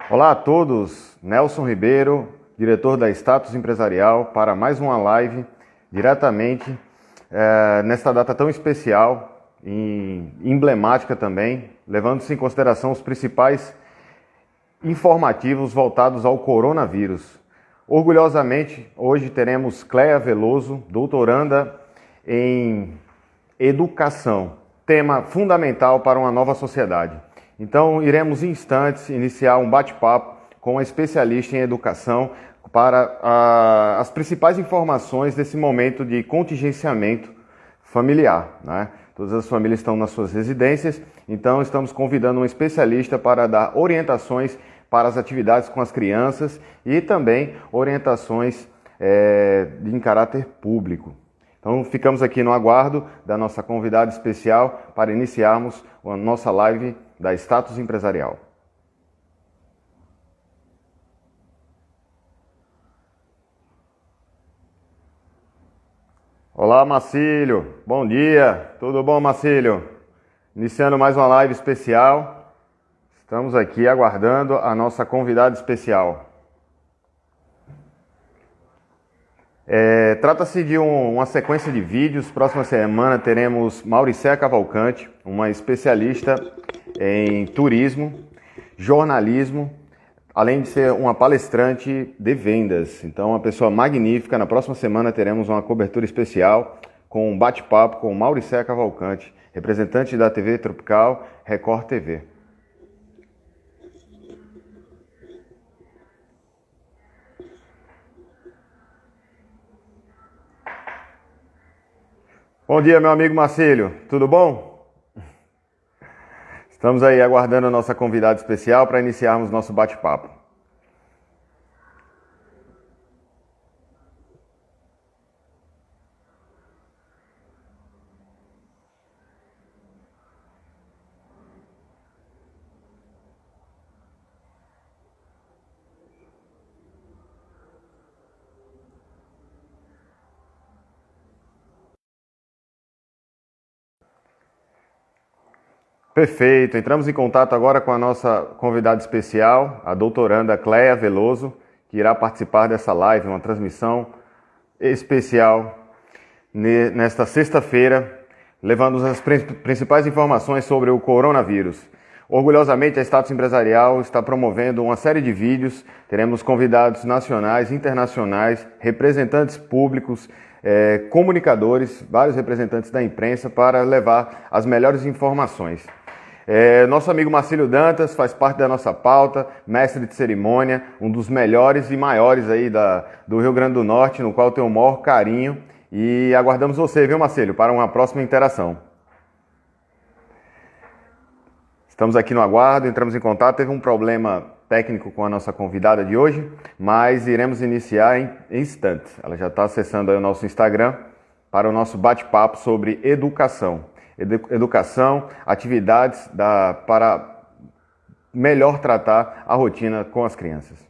Olá a todos, Nelson Ribeiro, diretor da Status Empresarial, para mais uma live diretamente nesta data tão especial e emblemática também, levando-se em consideração os principais informativos voltados ao coronavírus. Orgulhosamente, hoje teremos Cléia Veloso, doutoranda em educação, tema fundamental para uma nova sociedade. Então, iremos em instantes iniciar um bate-papo com uma especialista em educação para as principais informações desse momento de contingenciamento familiar, né? Todas as famílias estão nas suas residências, então estamos convidando um especialista para dar orientações para as atividades com as crianças e também orientações em caráter público. Então ficamos aqui no aguardo da nossa convidada especial para iniciarmos a nossa live da Status Empresarial. Olá, Marcílio. Bom dia. Tudo bom, Marcílio? Iniciando mais uma live especial. Estamos aqui aguardando a nossa convidada especial. Trata-se de uma sequência de vídeos. Próxima semana teremos Mauricéia Cavalcante, uma especialista em turismo, jornalismo, além de ser uma palestrante de vendas. Então, uma pessoa magnífica. Na próxima semana teremos uma cobertura especial com um bate-papo com Mauricéia Cavalcante, representante da TV Tropical Record TV. Bom dia, meu amigo Marcílio. Tudo bom? Estamos aí aguardando a nossa convidada especial para iniciarmos nosso bate-papo. Perfeito. Entramos em contato agora com a nossa convidada especial, a doutoranda Cléia Veloso, que irá participar dessa live, uma transmissão especial nesta sexta-feira, levando as principais informações sobre o coronavírus. Orgulhosamente, a Status Empresarial está promovendo uma série de vídeos. Teremos convidados nacionais, internacionais, representantes públicos, comunicadores, vários representantes da imprensa para levar as melhores informações. Nosso amigo Marcílio Dantas faz parte da nossa pauta, mestre de cerimônia, um dos melhores e maiores aí do Rio Grande do Norte, no qual tenho o maior carinho. E aguardamos você, viu, Marcílio, para uma próxima interação. Estamos aqui no aguardo, entramos em contato, teve um problema técnico com a nossa convidada de hoje, mas iremos iniciar em instantes. Ela já está acessando aí o nosso Instagram para o nosso bate-papo sobre educação. Educação, atividades para melhor tratar a rotina com as crianças.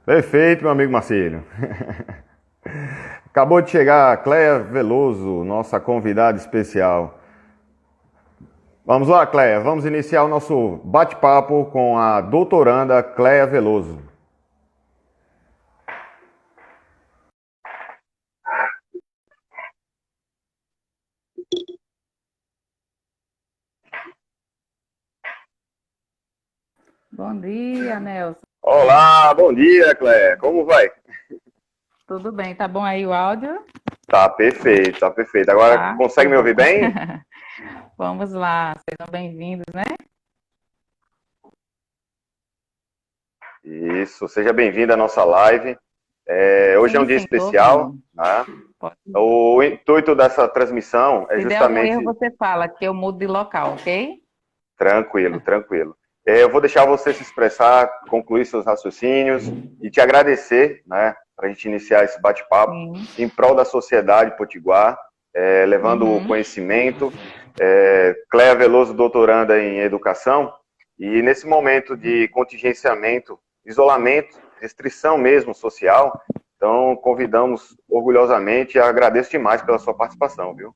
Perfeito, meu amigo Marcílio. Acabou de chegar a Cléia Veloso, nossa convidada especial. Vamos lá, Cléia, vamos iniciar o nosso bate-papo com a doutoranda Cléia Veloso. Bom dia, Nelson. Olá, bom dia, Cléia. Como vai? Tudo bem? Tá bom aí o áudio? Tá perfeito, tá perfeito. Agora consegue me ouvir bem? Vamos lá, sejam bem-vindos, né? Isso, seja bem-vindo à nossa live. Hoje é um dia especial, tá? O intuito dessa transmissão é justamente... Se der algum erro, você fala que eu mudo de local, ok? Tranquilo, tranquilo. Eu vou deixar você se expressar, concluir seus raciocínios e te agradecer, né, para a gente iniciar esse bate-papo em prol da sociedade potiguar, levando o conhecimento. Cléia Veloso, doutoranda em educação, e nesse momento de contingenciamento, isolamento, restrição mesmo social. Então, convidamos orgulhosamente e agradeço demais pela sua participação, viu?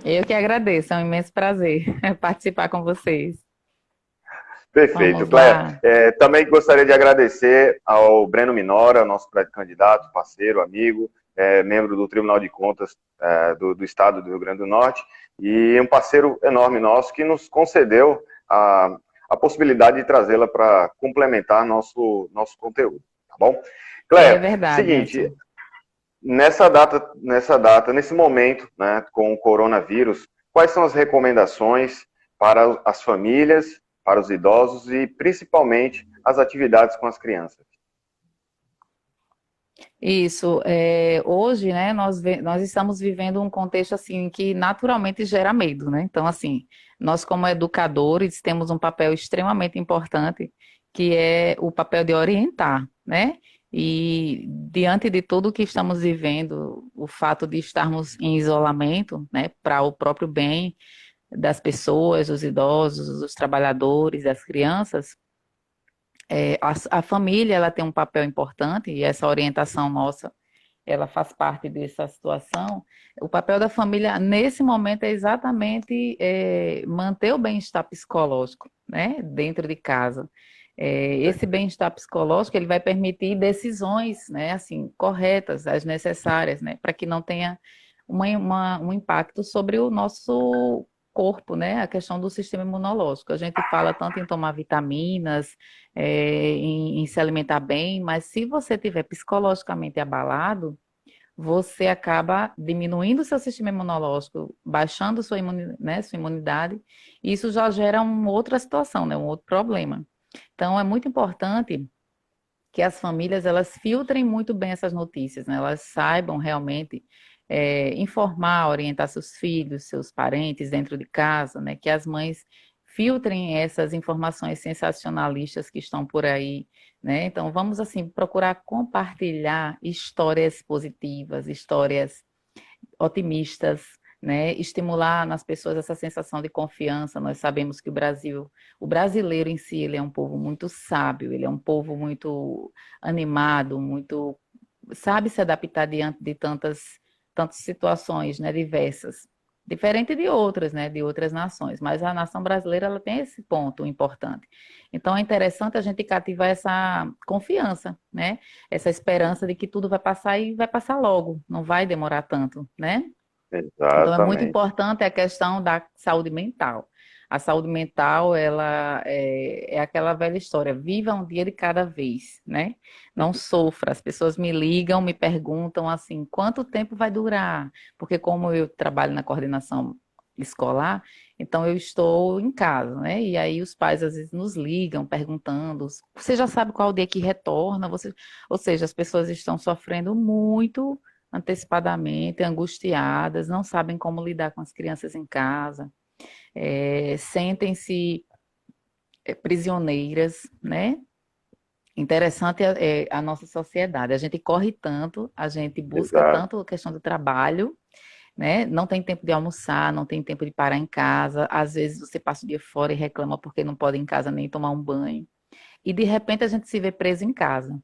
Eu que agradeço, é um imenso prazer participar com vocês. Perfeito, Vamos Cléia. lá. Também gostaria de agradecer ao Breno Minora, nosso pré-candidato, parceiro, amigo, membro do Tribunal de Contas do Estado do Rio Grande do Norte, e um parceiro enorme nosso que nos concedeu a possibilidade de trazê-la para complementar nosso conteúdo, tá bom? É Cléia, verdade, seguinte, Nelson. nesse momento, né, com o coronavírus, quais são as recomendações para as famílias, para os idosos e principalmente as atividades com as crianças? Isso. Hoje, né, nós estamos vivendo um contexto assim que naturalmente gera medo, né? Então, assim, nós como educadores temos um papel extremamente importante, que é o papel de orientar, né? E diante de tudo o que estamos vivendo, o fato de estarmos em isolamento, né, para o próprio bem das pessoas, dos idosos, dos trabalhadores, das crianças, a família ela tem um papel importante e essa orientação nossa ela faz parte dessa situação. O papel da família nesse momento é exatamente manter o bem-estar psicológico, né, dentro de casa. Esse bem-estar psicológico ele vai permitir decisões, né, assim, corretas, as necessárias, né, para que não tenha um impacto sobre o nosso corpo, né, a questão do sistema imunológico. A gente fala tanto em tomar vitaminas, em se alimentar bem, mas se você estiver psicologicamente abalado, você acaba diminuindo o seu sistema imunológico, baixando sua imunidade, e isso já gera uma outra situação, né, um outro problema. Então, é muito importante que as famílias elas filtrem muito bem essas notícias, né? Elas saibam realmente informar, orientar seus filhos, seus parentes dentro de casa, né? Que as mães filtrem essas informações sensacionalistas que estão por aí, né? Então vamos assim procurar compartilhar histórias positivas, histórias otimistas, né? Estimular nas pessoas essa sensação de confiança. Nós sabemos que o brasileiro em si, ele é um povo muito sábio, ele é um povo muito animado, muito sabe se adaptar diante de tantas situações, né, diversas. Diferente de outras, né, de outras nações, mas a nação brasileira ela tem esse ponto importante. Então é interessante a gente cativar essa confiança, né, essa esperança de que tudo vai passar e vai passar logo, não vai demorar tanto, né? Então, é muito Exatamente. importante a questão da saúde mental. A saúde mental, ela é aquela velha história, viva um dia de cada vez, né? Não sofra. As pessoas me ligam, me perguntam assim, quanto tempo vai durar? Porque como eu trabalho na coordenação escolar, então eu estou em casa, né? E aí os pais às vezes nos ligam perguntando, você já sabe qual o dia que retorna? Ou seja, as pessoas estão sofrendo muito antecipadamente, angustiadas, não sabem como lidar com as crianças em casa, sentem-se prisioneiras, né? Interessante é a nossa sociedade. A gente corre tanto, a gente busca Exato. tanto a questão do trabalho, né? Não tem tempo de almoçar, não tem tempo de parar em casa. Às vezes você passa o dia fora e reclama porque não pode ir em casa nem tomar um banho. E de repente a gente se vê preso em casa,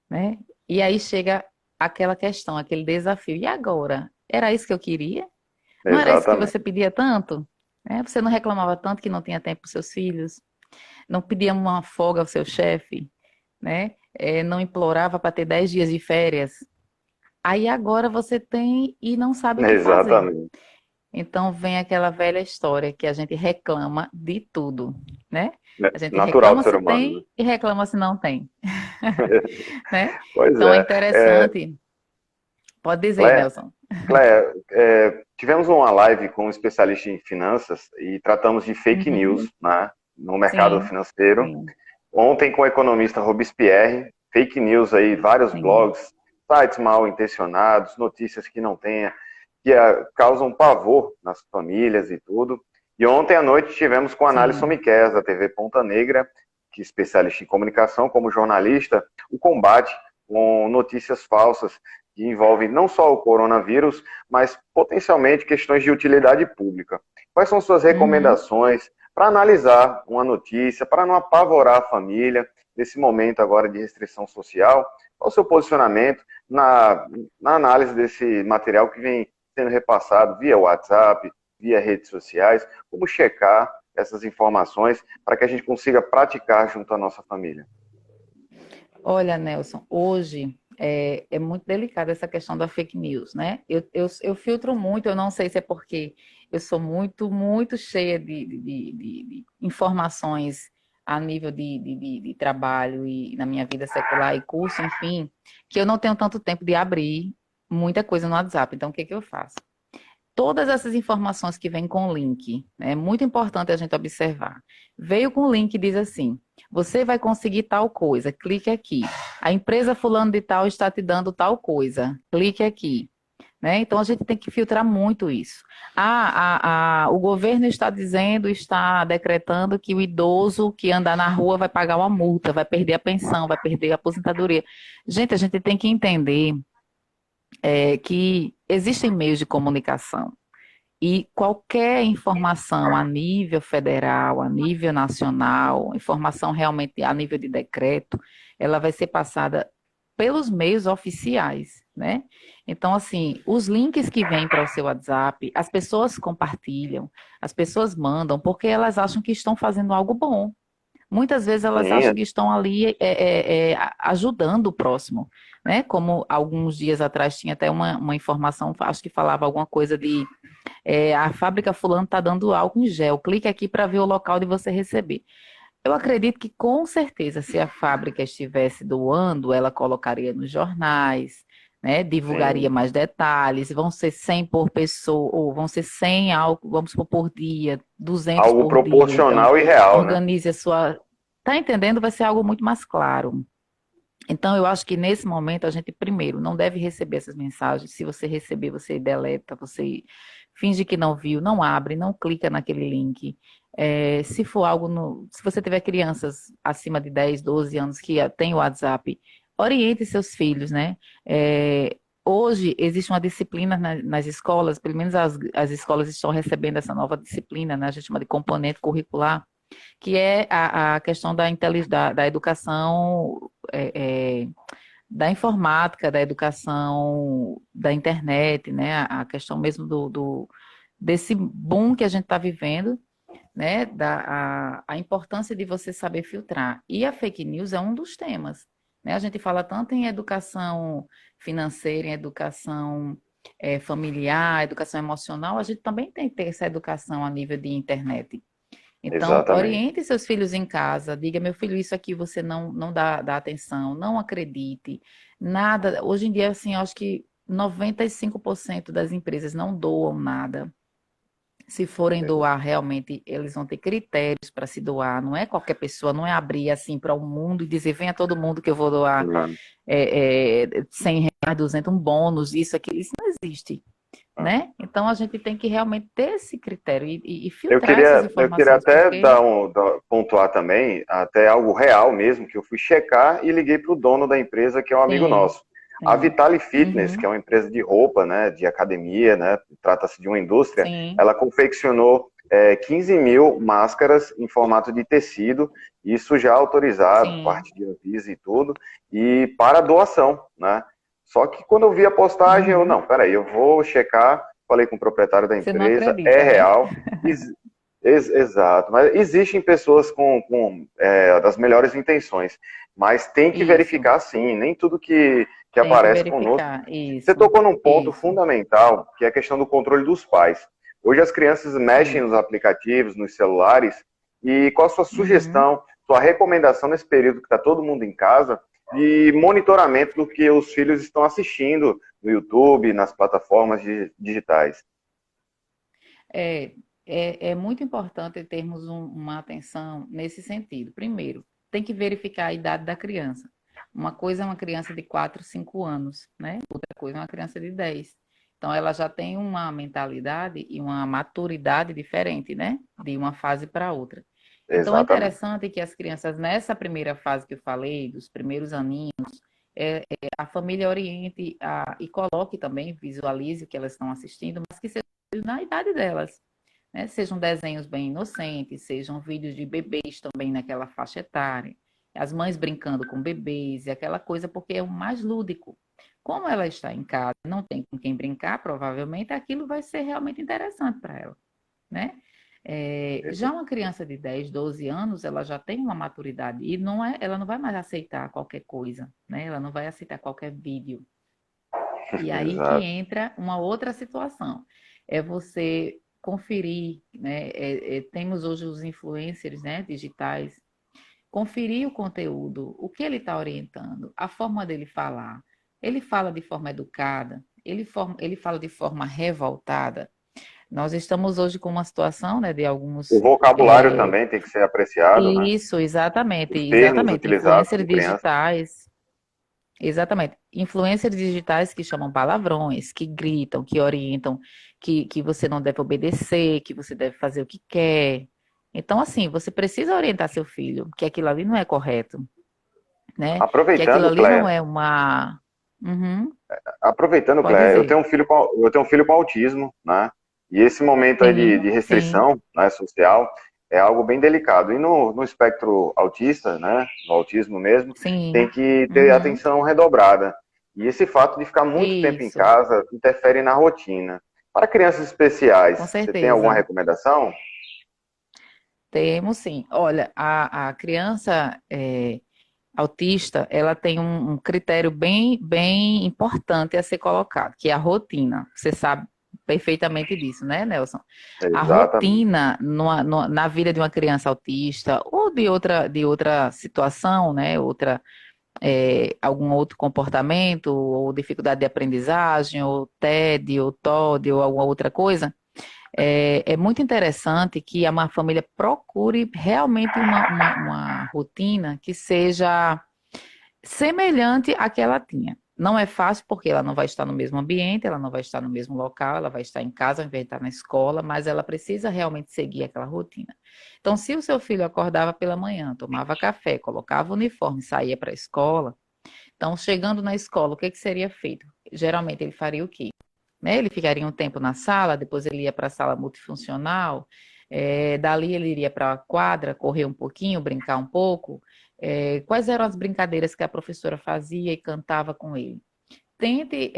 né? E aí chega aquela questão, aquele desafio. E agora? Era isso que eu queria? Não era isso que você Exatamente. pedia tanto? Né? Você não reclamava tanto que não tinha tempo para os seus filhos? Não pedia uma folga ao seu chefe? Né? Não implorava para ter 10 dias de férias? Aí agora você tem e não sabe o que fazer. Exatamente. Então vem aquela velha história que a gente reclama de tudo, né? É A gente natural do reclama ser se humano, né? tem e reclama se não tem, né? Pois Então é é. interessante. Pode dizer, Cléia, Nelson. Cléia, tivemos uma live com um especialista em finanças e tratamos de fake news, Uhum. né, no mercado Sim, financeiro. sim, Ontem com o economista Robespierre, fake news aí, vários sim. blogs, sites mal intencionados, notícias que não tenha, que causam pavor nas famílias e tudo. E ontem à noite tivemos com a Análise Sim. Miquel, da TV Ponta Negra, que é especialista em comunicação, como jornalista, o combate com notícias falsas que envolvem não só o coronavírus, mas potencialmente questões de utilidade pública. Quais são suas Uhum. recomendações para analisar uma notícia, para não apavorar a família nesse momento agora de restrição social, qual o seu posicionamento na análise desse material que vem sendo repassado via WhatsApp, via redes sociais, como checar essas informações para que a gente consiga praticar junto à nossa família? Olha, Nelson, hoje é muito delicada essa questão da fake news, né? Eu filtro muito, eu não sei se é porque eu sou muito cheia de informações a nível de trabalho e na minha vida secular e curso, enfim, que eu não tenho tanto tempo de abrir muita coisa no WhatsApp. Então, o que que eu faço? Todas essas informações que vêm com o link, né, é muito importante a gente observar. Veio com o link e diz assim: você vai conseguir tal coisa, clique aqui. A empresa fulano de tal está te dando tal coisa, clique aqui. Né? Então a gente tem que filtrar muito isso. O governo está dizendo, está decretando que o idoso que andar na rua vai pagar uma multa, vai perder a pensão, vai perder a aposentadoria. Gente, a gente tem que entender que existem meios de comunicação. E qualquer informação a nível federal, a nível nacional, informação realmente a nível de decreto, ela vai ser passada pelos meios oficiais, né? Então, assim, os links que vêm para o seu WhatsApp, as pessoas compartilham, as pessoas mandam, porque elas acham que estão fazendo algo bom. Muitas vezes elas acham Sim, que estão ali ajudando o próximo, né? Como alguns dias atrás tinha até uma informação, acho que falava alguma coisa de a fábrica fulano está dando álcool em gel, clique aqui para ver o local de você receber. Eu acredito que com certeza, se a fábrica estivesse doando, ela colocaria nos jornais, né? Divulgaria sim. mais detalhes, vão ser 100 por pessoa, ou vão ser 100 álcool, vamos supor, por dia, 200 Algo por dia. Então, proporcional e real, né? organize a sua. Tá entendendo? Vai ser algo muito mais claro. Então, eu acho que nesse momento a gente, primeiro, não deve receber essas mensagens. Se você receber, você deleta, você finge que não viu, não abre, não clica naquele link. Se for algo se você tiver crianças acima de 10, 12 anos que têm o WhatsApp, oriente seus filhos, né? Hoje existe uma disciplina nas escolas, pelo menos as escolas estão recebendo essa nova disciplina, né? A gente chama de componente curricular, que é a questão da educação, da informática, da educação da internet, né? A questão mesmo desse boom que a gente está vivendo, né? A importância de você saber filtrar. E a fake news é um dos temas, né? A gente fala tanto em educação financeira, em educação familiar, educação emocional, a gente também tem que ter essa educação a nível de internet. Então, Exatamente. oriente seus filhos em casa, diga, meu filho, isso aqui você não dá atenção, não acredite, nada. Hoje em dia, assim, eu acho que 95% das empresas não doam nada. Se forem doar, realmente, eles vão ter critérios para se doar. Não é qualquer pessoa, não é abrir assim para o mundo e dizer, venha todo mundo que eu vou doar 100 reais, 200, um bônus, isso, aquilo. Isso não existe, né? Então, a gente tem que realmente ter esse critério e Eu filtrar essas queria, eu queria informações, até porque pontuar também, até algo real mesmo, que eu fui checar e liguei para o dono da empresa, que é um amigo sim, nosso. A sim. Vitale Fitness, que Uhum, é uma empresa de roupa, né, de academia, né, trata-se de uma indústria, sim, ela confeccionou 15 mil máscaras em formato de tecido, isso já autorizado, sim. parte de Anvisa e tudo, e para doação, né? Só que quando eu vi a postagem, eu, Uhum. não, peraí, eu vou checar, falei com o proprietário da Você não empresa, é acredita, né? real, exato, mas existem pessoas com das melhores intenções, mas tem que Isso, verificar sim, nem tudo que tem que aparece conosco. verificar. Você Isso, tocou num ponto isso, fundamental, que é a questão do controle dos pais. Hoje as crianças mexem sim. nos aplicativos, nos celulares, e qual a sua Uhum. sugestão, sua recomendação nesse período que está todo mundo em casa, de monitoramento do que os filhos estão assistindo no YouTube, nas plataformas digitais? É, é muito importante termos uma atenção nesse sentido. Primeiro, tem que verificar a idade da criança. Uma coisa é uma criança de 4, 5 anos, né? Outra coisa é uma criança de 10. Então, ela já tem uma mentalidade e uma maturidade diferente, né? De uma fase para outra. Então, é Exatamente. interessante que as crianças, nessa primeira fase que eu falei, dos primeiros aninhos, a família oriente e coloque também, visualize o que elas estão assistindo, mas que seja na idade delas, né? Sejam desenhos bem inocentes, sejam vídeos de bebês também naquela faixa etária. as mães brincando com bebês e aquela coisa, porque é o mais lúdico. Como ela está em casa, não tem com quem brincar, provavelmente aquilo vai ser realmente interessante para ela, né? Já uma criança de 10, 12 anos, ela já tem uma maturidade e ela não vai mais aceitar qualquer coisa, né? Ela não vai aceitar qualquer vídeo. E aí que Exato. entra uma outra situação. É você conferir, né? Temos hoje os influencers, né, digitais, conferir o conteúdo, o que ele está orientando, a forma dele falar. Ele fala de forma educada, ele fala de forma revoltada. Nós estamos hoje com uma situação, né, de O alguns. vocabulário é, também tem que ser apreciado, né? Isso, exatamente, Os termos exatamente. utilizados Influencers com crianças. digitais. Exatamente. Influencers digitais que chamam palavrões, que gritam, que orientam, que você não deve obedecer, que você deve fazer o que quer. Então, assim, você precisa orientar seu filho que aquilo ali não é correto, né? Que aquilo Aproveitando, ali não Cléia, é uma. Uhum, pode Eu dizer. tenho um filho eu tenho um filho com autismo, né? E esse momento aí Sim, de sim. restrição, né, social é algo bem delicado. E no espectro autista, né, no autismo mesmo, tem Sim. que ter Uhum. atenção redobrada. E esse fato de ficar muito tempo em Isso, casa interfere na rotina. Para crianças com especiais, você tem alguma certeza. recomendação? Temos sim. Olha, a criança autista, ela tem um critério bem importante a ser colocado, que é a rotina. Você sabe perfeitamente disso, né, Nelson? A Exatamente. rotina na vida de uma criança autista ou de outra situação, né, algum outro comportamento, ou dificuldade de aprendizagem, ou TED, ou TOD, ou alguma outra coisa, é muito interessante que uma família procure realmente uma rotina que seja semelhante à que ela tinha. Não é fácil porque ela não vai estar no mesmo ambiente, ela não vai estar no mesmo local, ela vai estar em casa ao invés de estar na escola, mas ela precisa realmente seguir aquela rotina. Então, se o seu filho acordava pela manhã, tomava café, colocava o uniforme, saía para a escola, então, chegando na escola, o que que seria feito? Geralmente ele faria o quê? Né? Ele ficaria um tempo na sala, depois ele ia para a sala multifuncional, dali ele iria para a quadra, correr um pouquinho, brincar um pouco. Quais eram as brincadeiras que a professora fazia e cantava com ele? Tente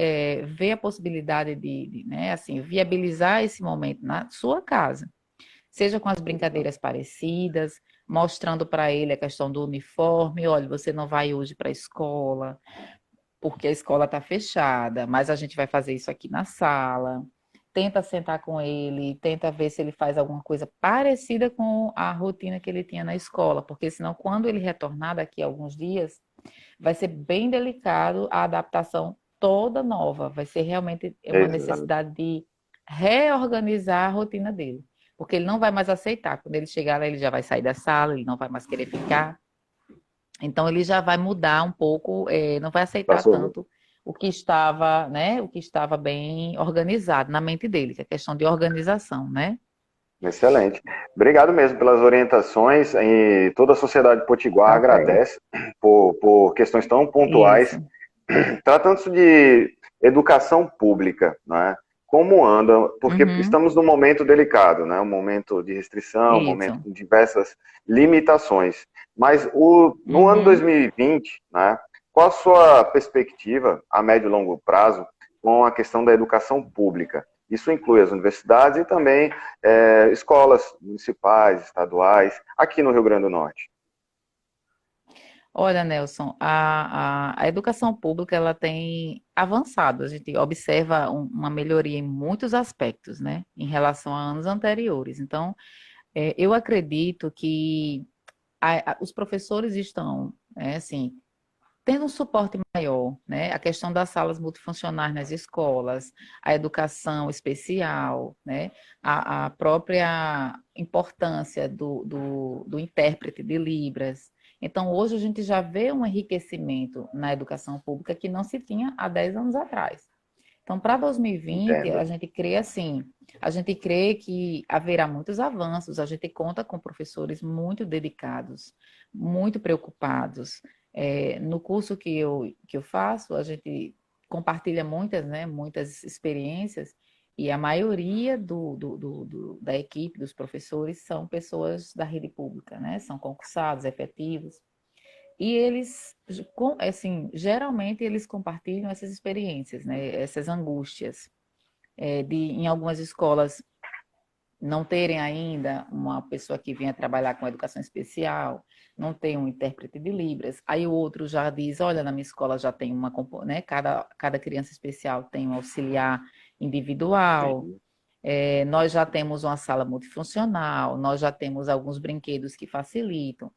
ver a possibilidade né, assim, viabilizar esse momento na sua casa, seja com as brincadeiras parecidas, mostrando para ele a questão do uniforme, olha, você não vai hoje para a escola, porque a escola está fechada, mas a gente vai fazer isso aqui na sala. Tenta sentar com ele, tenta ver se ele faz alguma coisa parecida com a rotina que ele tinha na escola, porque senão, quando ele retornar daqui a alguns dias, vai ser bem delicado a adaptação toda nova. Vai ser realmente uma Exato. necessidade de reorganizar a rotina dele, porque ele não vai mais aceitar. Quando ele chegar lá, ele já vai sair da sala, ele não vai mais querer ficar. Então ele já vai mudar um pouco, não vai aceitar Passou. tanto o que estava, né, o que estava bem organizado na mente dele, que é questão de organização, né? Excelente. Obrigado mesmo pelas orientações. E toda a sociedade potiguar Tá certo. agradece por questões tão pontuais. Isso. Tratando-se de educação pública, né? Como anda? Porque Uhum. estamos num momento delicado, né? Um momento de restrição, um momento Isso. com diversas limitações. Mas no ano Uhum. 2020, né? Qual a sua perspectiva a médio e longo prazo com a questão da educação pública? Isso inclui as universidades e também escolas municipais, estaduais, aqui no Rio Grande do Norte. Olha, Nelson, a educação pública ela tem avançado. A gente observa uma melhoria em muitos aspectos, né, em relação a anos anteriores. Então, eu acredito que os professores estão, assim, tendo um suporte maior, né? A questão das salas multifuncionais nas escolas, a educação especial, né? A própria importância do intérprete de Libras. Então, hoje a gente já vê um enriquecimento na educação pública que não se tinha há 10 anos atrás. Então, para 2020, Entendo. a gente crê assim, a gente crê que haverá muitos avanços, a gente conta com professores muito dedicados, muito preocupados. No curso que eu faço, a gente compartilha muitas, né, muitas experiências, e a maioria da equipe, dos professores, são pessoas da rede pública, né, são concursados, efetivos. E eles, assim, geralmente eles compartilham essas experiências, né? Essas angústias, em algumas escolas não terem ainda uma pessoa que venha trabalhar com educação especial, não tem um intérprete de Libras. Aí o outro já diz, olha, na minha escola já tem né? Cada criança especial tem um auxiliar individual. Sim. Nós já temos uma sala multifuncional, nós já temos alguns brinquedos que facilitam.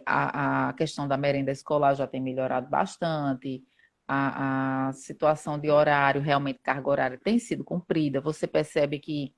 A questão da merenda escolar já tem melhorado bastante. A situação de horário, realmente carga horária tem sido cumprida. Você percebe que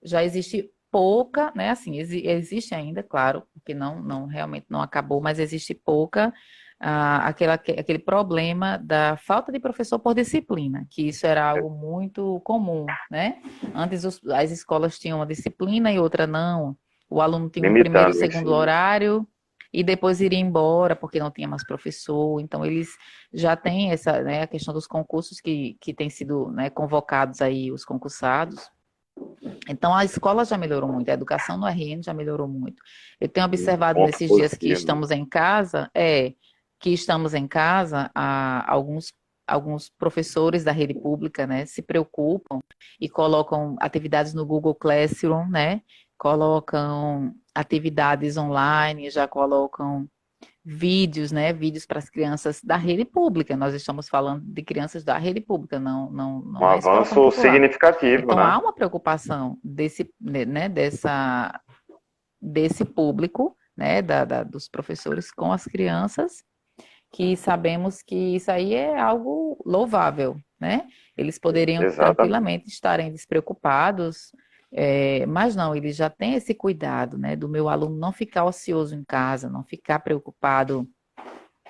já existe pouca, né? Assim, existe ainda, claro, porque não realmente não acabou, mas existe pouca aquele problema da falta de professor por disciplina, que isso era algo muito comum, né? Antes as escolas tinham uma disciplina e outra não. O aluno tinha um primeiro e Limitando o segundo ensino. horário e depois iria embora porque não tinha mais professor. Então eles já têm essa, né, a questão dos concursos que têm sido, né, convocados aí os concursados. Então, a escola já melhorou muito, a educação no RN já melhorou muito. Eu tenho observado Ponto nesses dias que positivo. estamos em casa, alguns professores da rede pública, né, se preocupam e colocam atividades no Google Classroom, né, colocam atividades online, já colocam vídeos, né, vídeos para as crianças da rede pública. Nós estamos falando de crianças da rede pública, Um não é escola avanço particular. significativo, Então, né? há uma preocupação desse público, né, dos professores com as crianças, que sabemos que isso aí é algo louvável, né? Eles poderiam Exatamente. tranquilamente estarem despreocupados, mas não, eles já têm esse cuidado, né, do meu aluno não ficar ocioso em casa, não ficar preocupado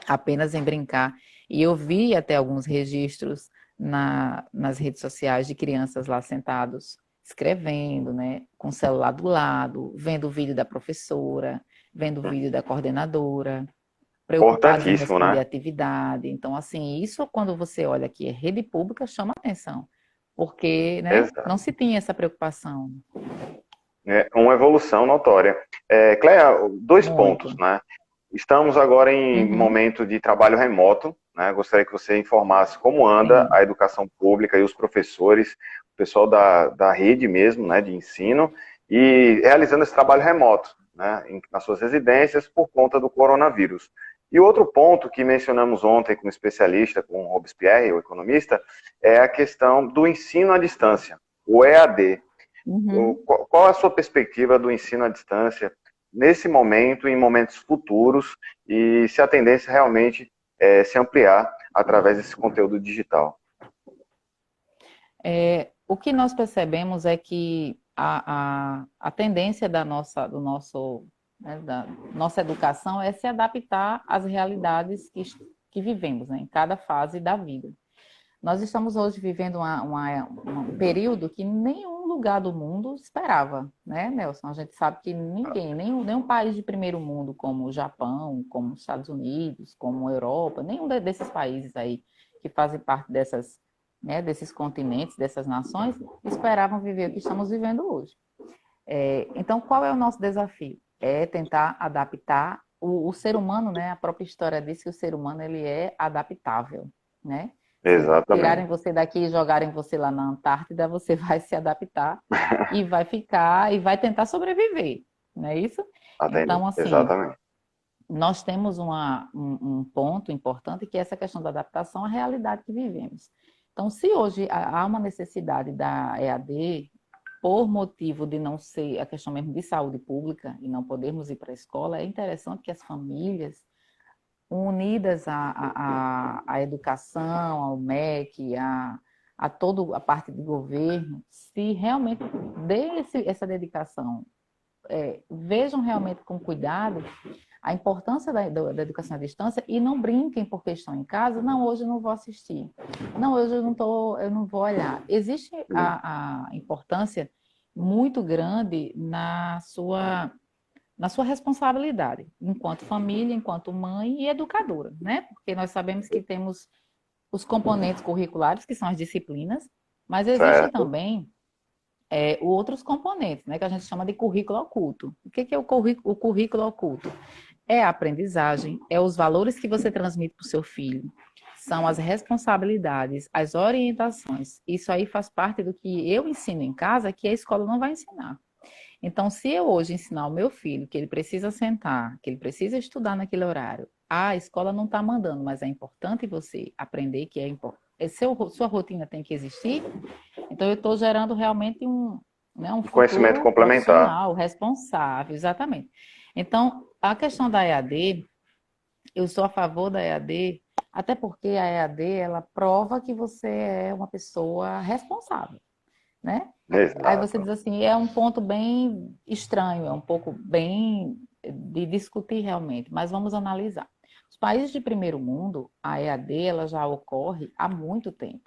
apenas em brincar. E eu vi até alguns registros nas redes sociais de crianças lá sentados, escrevendo, né, com o celular do lado, vendo o vídeo da professora, vendo o vídeo da coordenadora, preocupados em Importantíssimo, responder né? a atividade. Então, assim, isso quando você olha que é rede pública, chama atenção, porque, né, Exato. não se tinha essa preocupação. É uma evolução notória. Cléia, dois pontos, Muito. né? Estamos agora em Uhum, momento de trabalho remoto, né? Gostaria que você informasse como anda sim. a educação pública e os professores, o pessoal da rede mesmo, né, de ensino, e realizando esse trabalho remoto, né, nas suas residências por conta do coronavírus. E outro ponto que mencionamos ontem com o especialista, com o Robespierre, o economista, é a questão do ensino à distância, o EAD. Uhum. Qual a sua perspectiva do ensino à distância nesse momento, em momentos futuros, e se a tendência realmente é se ampliar através desse conteúdo digital? O que nós percebemos é que a tendência da nossa educação é se adaptar às realidades que vivemos, né, em cada fase da vida. Nós estamos hoje vivendo um período que nenhum lugar do mundo esperava, né, Nelson? A gente sabe que nenhum país de primeiro mundo, como o Japão, como os Estados Unidos, como a Europa, nenhum desses países aí que fazem parte né, desses continentes, dessas nações, esperavam viver o que estamos vivendo hoje. Então, qual é o nosso desafio? É tentar adaptar o ser humano, né? A própria história diz que o ser humano ele é adaptável, né? Se tirarem Exatamente. você daqui e jogarem você lá na Antártida, você vai se adaptar e vai ficar e vai tentar sobreviver, não é isso? Atende. Então, assim, Exatamente. nós temos um ponto importante que é essa questão da adaptação à realidade que vivemos. Então, se hoje há uma necessidade da EAD, por motivo de não ser a questão mesmo de saúde pública e não podermos ir para a escola, é interessante que as famílias, unidas à educação, ao MEC, a toda a parte do governo, se realmente dê essa dedicação, vejam realmente com cuidado a importância da educação à distância e não brinquem porque estão em casa. Não, hoje eu não vou assistir. Não, hoje eu não vou olhar. Existe a importância muito grande na sua responsabilidade, enquanto família, enquanto mãe e educadora, né? Porque nós sabemos que temos os componentes curriculares, que são as disciplinas, mas existe Certo. também outros componentes, né, que a gente chama de currículo oculto. O que é o currículo oculto? é a aprendizagem, é os valores que você transmite para o seu filho, são as responsabilidades, as orientações. Isso aí faz parte do que eu ensino em casa, que a escola não vai ensinar. Então, se eu hoje ensinar o meu filho que ele precisa sentar, que ele precisa estudar naquele horário, a escola não está mandando, mas é importante você aprender que é importante. Sua rotina tem que existir, então eu estou gerando realmente um Conhecimento futuro complementar. profissional responsável, exatamente. Então, a questão da EAD, eu sou a favor da EAD, até porque a EAD, ela prova que você é uma pessoa responsável, né? Aí você diz Exato. assim, é um ponto bem estranho, é um pouco bem de discutir realmente, mas vamos analisar. Os países de primeiro mundo, a EAD, ela já ocorre há muito tempo.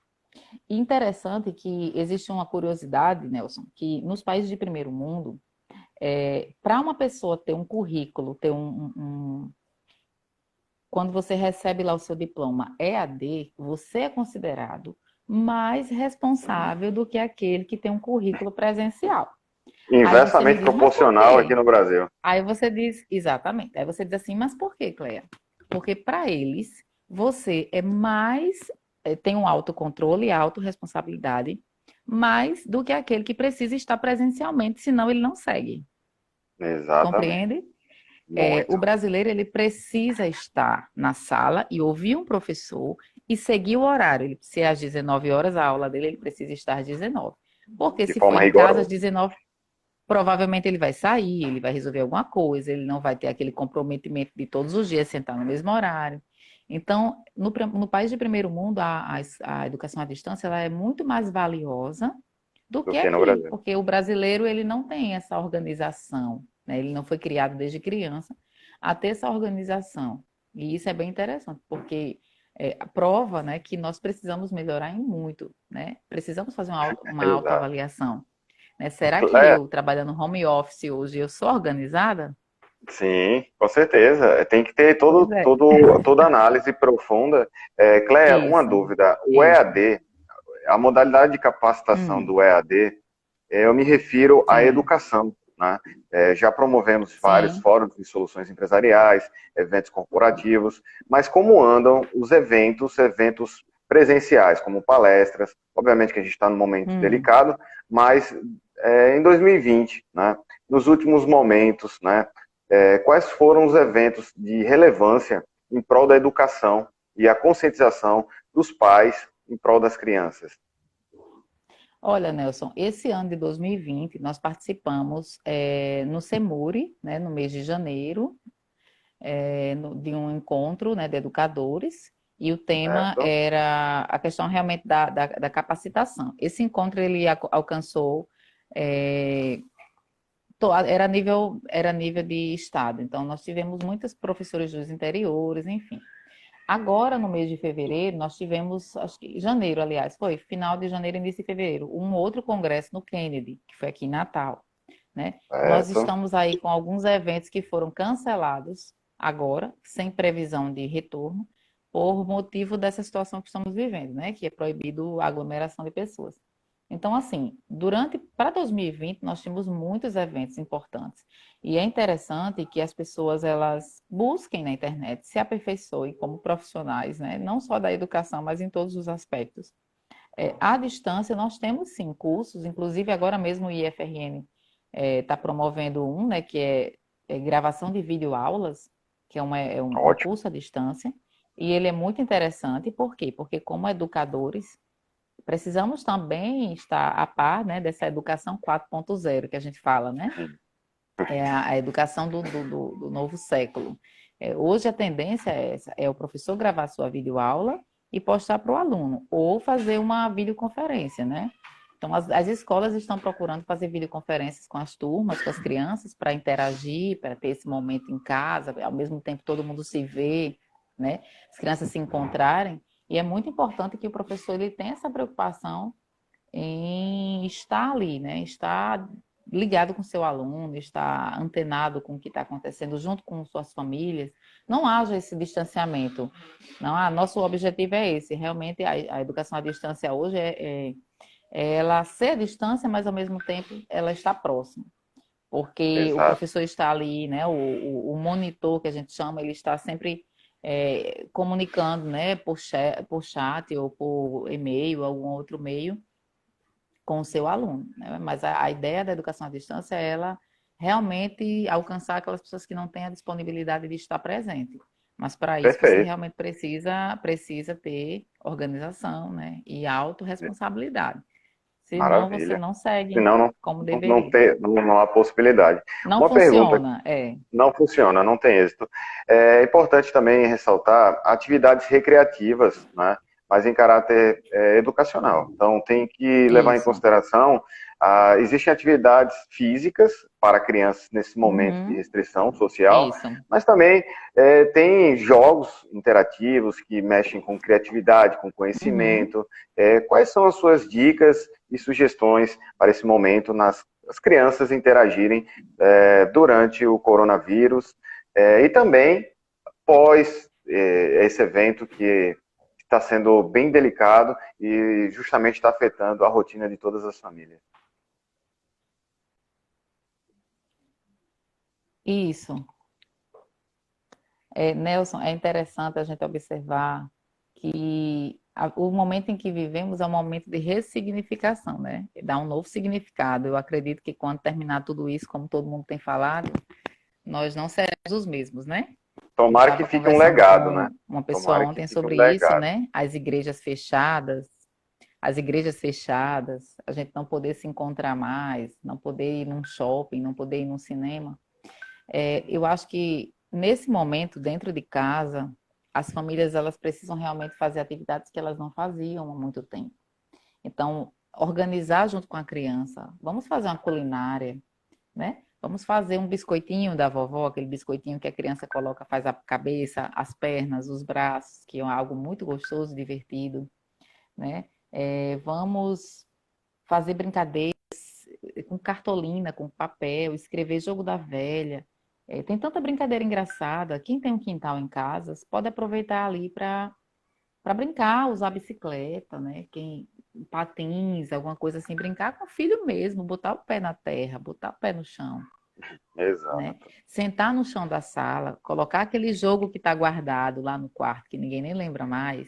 E interessante que existe uma curiosidade, Nelson, que nos países de primeiro mundo, para uma pessoa ter um currículo, ter quando você recebe lá o seu diploma EAD, você é considerado mais responsável do que aquele que tem um currículo presencial. Aí você me Inversamente diz, mas por proporcional aqui quê? no Brasil. Aí você diz, exatamente. Aí você diz assim, mas por quê, Cleia? Porque para eles, você é mais, tem um autocontrole e autorresponsabilidade, mais do que aquele que precisa estar presencialmente, senão ele não segue. Exatamente. Compreende? O Muito. brasileiro ele precisa estar na sala e ouvir um professor e seguir o horário. Se é às 19 horas a aula dele, ele precisa estar às 19. Porque De se for forma em casa às rigorosa. 19, provavelmente ele vai sair, ele vai resolver alguma coisa, ele não vai ter aquele comprometimento de todos os dias sentar no mesmo horário. Então, no país de primeiro mundo, a educação à distância ela é muito mais valiosa do Do que que no aqui, Brasil. porque o brasileiro ele não tem essa organização, né? Ele não foi criado desde criança a ter essa organização. E isso é bem interessante, porque prova, né, que nós precisamos melhorar em muito, né? Precisamos fazer uma Exato. autoavaliação, né? Será que É, eu, trabalhando home office hoje, eu sou organizada? sim, com certeza. Tem que ter Pois é. toda análise profunda. Cléia, uma Isso, dúvida. O isso. EAD, a modalidade de capacitação Hum, do EAD, eu me refiro à sim, educação, né? Já promovemos vários sim. fóruns de soluções empresariais, eventos corporativos, mas como andam os eventos presenciais, como palestras? Obviamente que a gente está num momento Hum. delicado, mas em 2020, né, nos últimos momentos, né, quais foram os eventos de relevância em prol da educação e a conscientização dos pais em prol das crianças? Olha, Nelson, esse ano de 2020 nós participamos no Semuri, né, no mês de janeiro, de um encontro, né, de educadores, e o tema Certo? era a questão realmente da capacitação. Esse encontro ele alcançou, é, era nível de estado, então nós tivemos muitos professores dos interiores, enfim. Agora, no mês de fevereiro, nós tivemos, acho que janeiro, aliás, foi final de janeiro, início de fevereiro, um outro congresso no Kennedy, que foi aqui em Natal, né? Nós Certo. estamos aí com alguns eventos que foram cancelados agora, sem previsão de retorno, por motivo dessa situação que estamos vivendo, né? Que é proibido a aglomeração de pessoas. Então, assim, para 2020, nós tínhamos muitos eventos importantes. E é interessante que as pessoas, elas busquem na internet, se aperfeiçoem como profissionais, né? Não só da educação, mas em todos os aspectos. À distância, nós temos sim cursos, inclusive agora mesmo o IFRN está promovendo um, né, que é gravação de videoaulas, que é um Ótimo. curso à distância, e ele é muito interessante, por quê? Porque como educadores, precisamos também estar a par, né, dessa educação 4.0 que a gente fala, né? É a educação do novo século. Hoje a tendência é essa, é o professor gravar sua videoaula e postar para o aluno, ou fazer uma videoconferência, né? Então, as escolas estão procurando fazer videoconferências com as turmas, com as crianças, para interagir, para ter esse momento em casa, ao mesmo tempo todo mundo se vê, né? As crianças se encontrarem. E é muito importante que o professor ele tenha essa preocupação em estar ali, né? Estar ligado com seu aluno, estar antenado com o que está acontecendo, junto com suas famílias. Não haja esse distanciamento. Não, nosso objetivo é esse. Realmente, a educação à distância hoje é ela ser à distância, mas ao mesmo tempo ela está próxima. porque o Exato. professor está ali, né? O monitor que a gente chama, ele está sempre comunicando, né? Por chat ou por e-mail, algum outro meio, com o seu aluno, né? Mas a ideia da educação à distância é ela realmente alcançar aquelas pessoas que não têm a disponibilidade de estar presente. Mas para isso você Perfeito. realmente precisa ter organização, né? E autorresponsabilidade. Senão você Maravilha. não segue Senão como não, deveria. não há possibilidade. Não Uma pergunta. funciona, é. Não funciona, não tem êxito. É importante também ressaltar atividades recreativas, né, mas em caráter educacional. Então, tem que levar em Isso. consideração, existem atividades físicas para crianças nesse momento de Uhum, restrição social, isso. mas também tem jogos interativos que mexem com criatividade, com Uhum. conhecimento. Quais são as suas dicas e sugestões para esse momento nas as crianças interagirem durante o coronavírus e também pós esse evento que está sendo bem delicado e justamente está afetando a rotina de todas as famílias. Isso. Nelson, é interessante a gente observar que o momento em que vivemos é um momento de ressignificação, né? Dá um novo significado. Eu acredito que quando terminar tudo isso, como todo mundo tem falado, nós não seremos os mesmos, né? Eu Tomara que estava fique um conversando legado, né? com uma pessoa Tomara que ontem fique um sobre isso, legado. né? As igrejas fechadas, a gente não poder se encontrar mais, não poder ir num shopping, não poder ir num cinema. Eu acho que nesse momento, dentro de casa, as famílias elas precisam realmente fazer atividades que elas não faziam há muito tempo. Então, organizar junto com a criança, vamos fazer uma culinária, né? Vamos fazer um biscoitinho da vovó, aquele biscoitinho que a criança coloca, faz a cabeça, as pernas, os braços, que é algo muito gostoso, divertido, né? Vamos fazer brincadeiras com cartolina, com papel, escrever jogo da velha. Tem tanta brincadeira engraçada. Quem tem um quintal em casa pode aproveitar ali para brincar, usar bicicleta, né? Quem patins, alguma coisa assim, brincar com o filho mesmo, botar o pé na terra, botar o pé no chão, né? Exato. Sentar no chão da sala, colocar aquele jogo que está guardado lá no quarto, que ninguém nem lembra mais,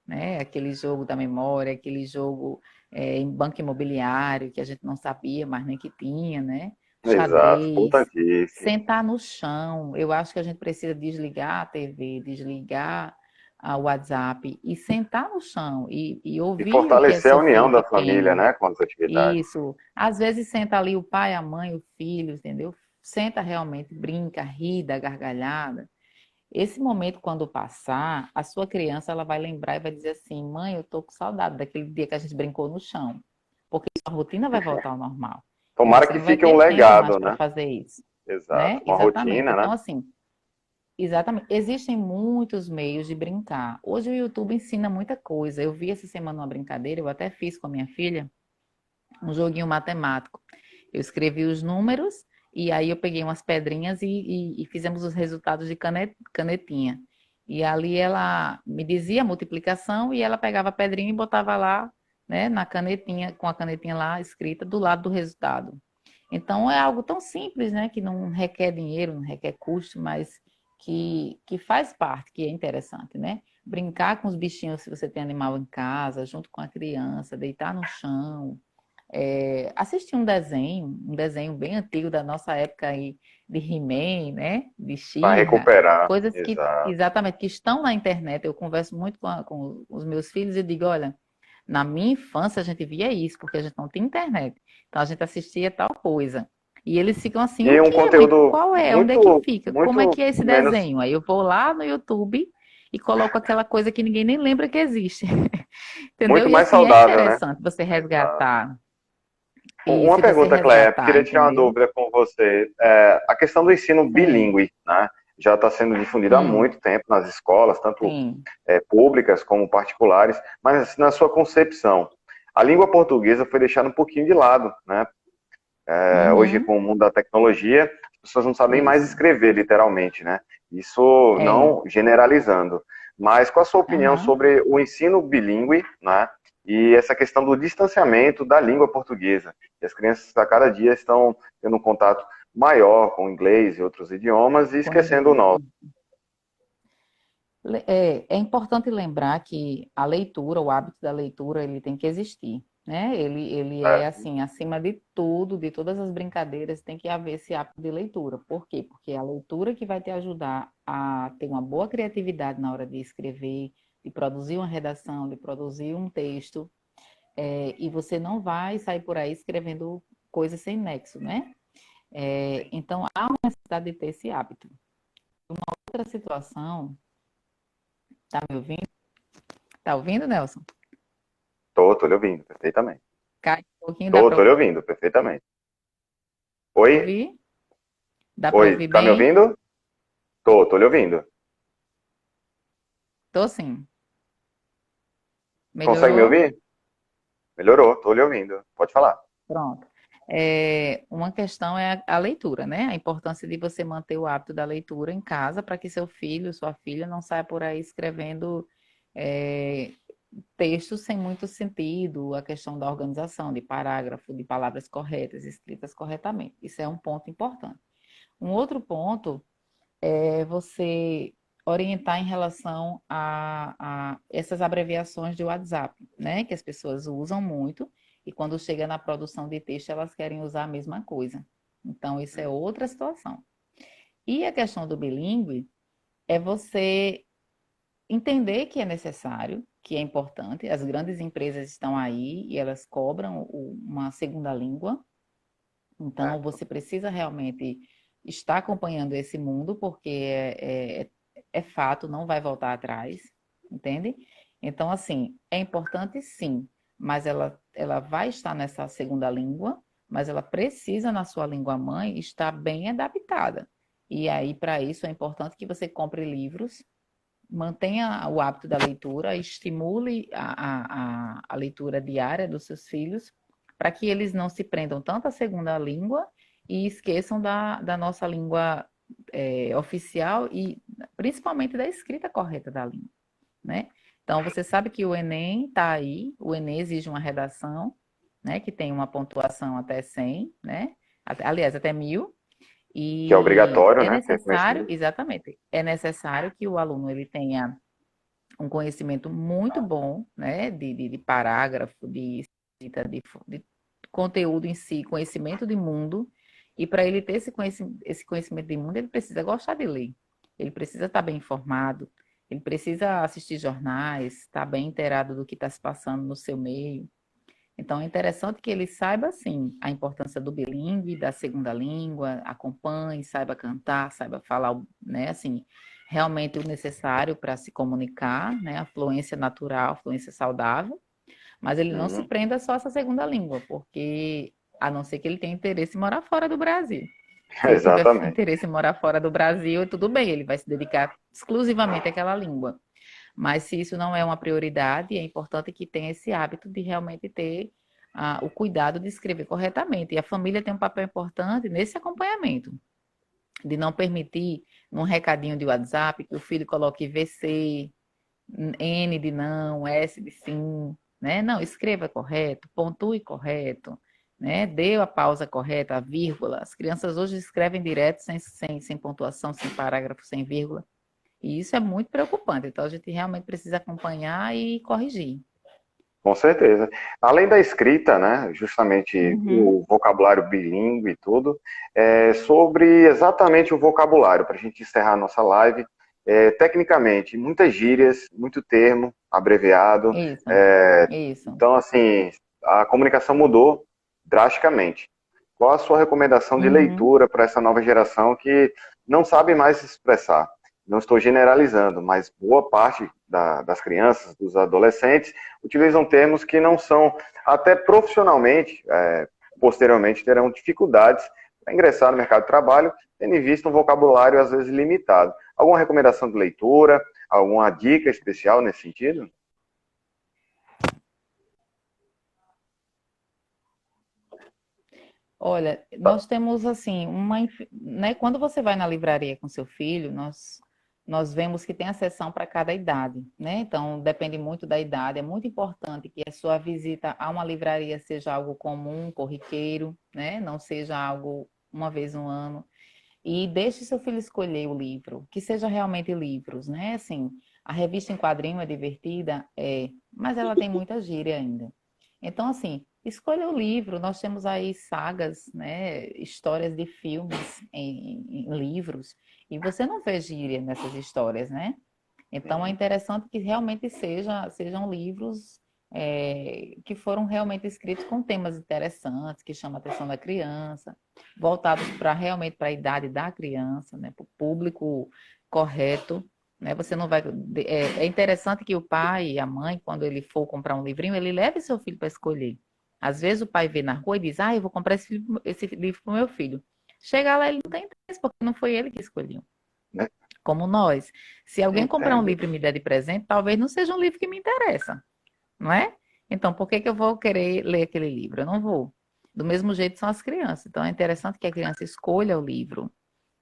né? Aquele jogo da memória, aquele jogo em banco imobiliário, que a gente não sabia, mas nem que tinha, né? Exato. Xadrez, Importantíssimo. sentar no chão. Eu acho que a gente precisa desligar a TV, desligar o WhatsApp e sentar no chão e E ouvir o que é fortalecer a seu união filho da família, pequeno. né, com as atividades. Isso. Às vezes senta ali o pai, a mãe, o filho, entendeu? Senta realmente, brinca, ri, dá gargalhada. Esse momento, quando passar, a sua criança ela vai lembrar e vai dizer assim: mãe, eu tô com saudade daquele dia que a gente brincou no chão. Porque sua rotina vai voltar ao normal. E Tomara você que não vai fique um ter tempo mais legado, para né? fazer isso, Exato. né? Com a Exatamente. rotina, né? Então, assim, exatamente. Existem muitos meios de brincar. Hoje o YouTube ensina muita coisa. Eu vi essa semana uma brincadeira, eu até fiz com a minha filha, um joguinho matemático. Eu escrevi os números e aí eu peguei umas pedrinhas e fizemos os resultados de canetinha. E ali ela me dizia a multiplicação e ela pegava a pedrinha e botava lá, né, na canetinha, com a canetinha lá escrita do lado do resultado. Então é algo tão simples, né, que não requer dinheiro, não requer custo, mas que faz parte, que é interessante, né? Brincar com os bichinhos se você tem animal em casa, junto com a criança, deitar no chão, assistir um desenho bem antigo da nossa época aí, de He-Man, né? De Para She-Ra, recuperar. coisas que, Exato. exatamente, que estão na internet. Eu converso muito com os meus filhos e digo, olha, na minha infância a gente via isso, porque a gente não tinha internet. Então a gente assistia tal coisa. E eles ficam assim, o E um que é, mãe? conteúdo Qual é? Onde é que muito, fica? Como é muito que é esse menos, desenho? Aí eu vou lá no YouTube e coloco aquela coisa que ninguém nem lembra que existe. Entendeu? muito E mais assim, é saudável, né? interessante você Exato. resgatar Uma isso, e você pergunta, Cleia, resgatar, queria tirar uma entendeu? dúvida com você. A questão do ensino Sim, bilíngue, né? Já está sendo difundido há hum, muito tempo nas escolas, tanto sim. públicas como particulares, mas assim, na sua concepção, a língua portuguesa foi deixada um pouquinho de lado, né? Hoje, Uhum, com o mundo da tecnologia, as pessoas não sabem mais isso. escrever, literalmente, né? Isso É. não generalizando. Mas qual a sua opinião Aham. sobre o ensino bilíngue, né? E essa questão do distanciamento da língua portuguesa? E as crianças a cada dia estão tendo um contato maior com inglês e outros idiomas e Com esquecendo o inglês. nosso. É importante lembrar que a leitura, o hábito da leitura, ele tem que existir, né? Ele é Certo? assim, acima de tudo, de todas as brincadeiras, tem que haver esse hábito de leitura. Por quê? Porque é a leitura que vai te ajudar a ter uma boa criatividade na hora de escrever, de produzir uma redação, de produzir um texto, e você não vai sair por aí escrevendo coisas sem nexo, né? Então, há uma necessidade de ter esse hábito. Outra situação, tá me ouvindo? Tá ouvindo, Nelson? Tô lhe ouvindo perfeitamente. Cai um pouquinho, dá para Tô lhe ouvindo perfeitamente. Oi? ouvir? Dá para Oi, ouvir tá me bem? ouvindo? Tô lhe ouvindo. Tô sim. Consegue me Melhorou? ouvir? Melhorou, tô lhe ouvindo. Pode falar. Pronto. Uma questão é a leitura, né? A importância de você manter o hábito da leitura em casa para que seu filho, sua filha não saia por aí escrevendo é, textos sem muito sentido, a questão da organização, de parágrafo, de palavras corretas, escritas corretamente. Isso é um ponto importante. Um outro ponto você orientar em relação a essas abreviações de WhatsApp, né? Que as pessoas usam muito e quando chega na produção de texto elas querem usar a mesma coisa. Então, isso é outra situação. E a questão do bilíngue é você entender que é necessário, que é importante. As grandes empresas estão aí e elas cobram uma segunda língua. Então, Certo. você precisa realmente estar acompanhando esse mundo, porque é fato, não vai voltar atrás, entende? Então, assim, é importante sim, mas ela vai estar nessa segunda língua, mas ela precisa, na sua língua mãe, estar bem adaptada. E aí, para isso, é importante que você compre livros, mantenha o hábito da leitura, estimule a leitura diária dos seus filhos, para que eles não se prendam tanto à segunda língua e esqueçam da nossa língua oficial e principalmente da escrita correta da língua, né? Então, você sabe que o Enem está aí, o Enem exige uma redação, né, que tem uma pontuação até 100, né? Aliás, até 1000, Que é e obrigatório, é né? Ter necessário, conhecimento. exatamente, é necessário que o aluno ele tenha um conhecimento muito bom, né, de parágrafo, de escrita, de conteúdo em si, conhecimento de mundo, e para ele ter esse conhecimento de mundo, ele precisa gostar de ler, ele precisa estar bem informado, ele precisa assistir jornais, estar bem inteirado do que está se passando no seu meio. Então, é interessante que ele saiba, sim, a importância do bilíngue, da segunda língua, acompanhe, saiba cantar, saiba falar, né, assim, realmente o necessário para se comunicar, né, a fluência natural, a fluência saudável, mas ele não se Uhum. prenda só a essa segunda língua, porque, a não ser que ele tenha interesse em morar fora do Brasil. Se ele tiver Exatamente. interesse em morar fora do Brasil, tudo bem, ele vai se dedicar exclusivamente àquela língua. Mas se isso não é uma prioridade, é importante que tenha esse hábito de realmente ter o cuidado de escrever corretamente. E a família tem um papel importante nesse acompanhamento, de não permitir, num recadinho de WhatsApp, que o filho coloque VC, N de não, S de sim, né? Não, escreva correto, pontue correto, né? Dê a pausa correta, a vírgula. As crianças hoje escrevem direto, sem pontuação, sem parágrafo, sem vírgula. E isso é muito preocupante. Então, a gente realmente precisa acompanhar e corrigir. Com certeza. Além da escrita, né, justamente Uhum. o vocabulário bilíngue e tudo, sobre exatamente o vocabulário, para a gente encerrar a nossa live, tecnicamente, muitas gírias, muito termo abreviado, Isso, é, isso. então, assim, a comunicação mudou drasticamente. Qual a sua recomendação de Uhum. leitura para essa nova geração que não sabe mais se expressar? Não estou generalizando, mas boa parte das crianças, dos adolescentes, utilizam termos que não são, até profissionalmente, posteriormente terão dificuldades para ingressar no mercado de trabalho, tendo em vista um vocabulário às vezes limitado. Alguma recomendação de leitura? Alguma dica especial nesse sentido? Olha, nós temos assim, né, quando você vai na livraria com seu filho, nós vemos que tem a seção para cada idade, né? Então, depende muito da idade. É muito importante que a sua visita a uma livraria seja algo comum, corriqueiro, né? Não seja algo uma vez no ano. E deixe seu filho escolher o livro, que seja realmente livros, né? Assim, a revista em quadrinho é divertida, mas ela tem muita gíria ainda. Então, assim, escolha o livro. Nós temos aí sagas, né? Histórias de filmes em livros, e você não vê gíria nessas histórias, né? Então, é Uhum. interessante que realmente sejam livros que foram realmente escritos com temas interessantes, que chamam a atenção da criança, voltados para realmente para a idade da criança, né, para o público correto. Né? Você não vai. É interessante que o pai e a mãe, quando ele for comprar um livrinho, ele leve seu filho para escolher. Às vezes o pai vê na rua e diz: Ah, eu vou comprar esse livro para o meu filho. Chega lá, ele não tem interesse, porque não foi ele que escolheu. Né? Como nós. Se alguém comprar um Entendo. livro e me der de presente, talvez não seja um livro que me interessa, não é? Então, por que que eu vou querer ler aquele livro? Eu não vou. Do mesmo jeito são as crianças. Então, é interessante que a criança escolha o livro,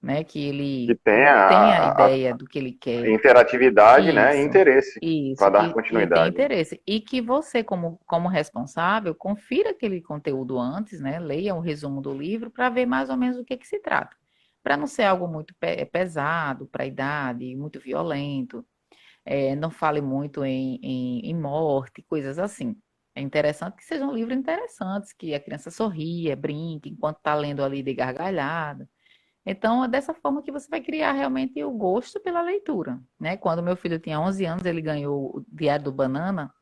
né? Que Que ele tenha tenha a ideia do que ele quer. interatividade, né, e Isso, interesse isso, para dar que tem continuidade. interesse. E que você, como responsável, confira aquele conteúdo antes, né? Leia um resumo do livro para ver mais ou menos do que se trata. Para não ser algo muito pesado para a idade, muito violento, não fale muito em morte, coisas assim. É interessante que sejam livros interessantes, que a criança sorria, brinque, enquanto está lendo ali de gargalhada. Então, é dessa forma que você vai criar realmente o gosto pela leitura, né? Quando meu filho tinha 11 anos, ele ganhou o Diário do Banana,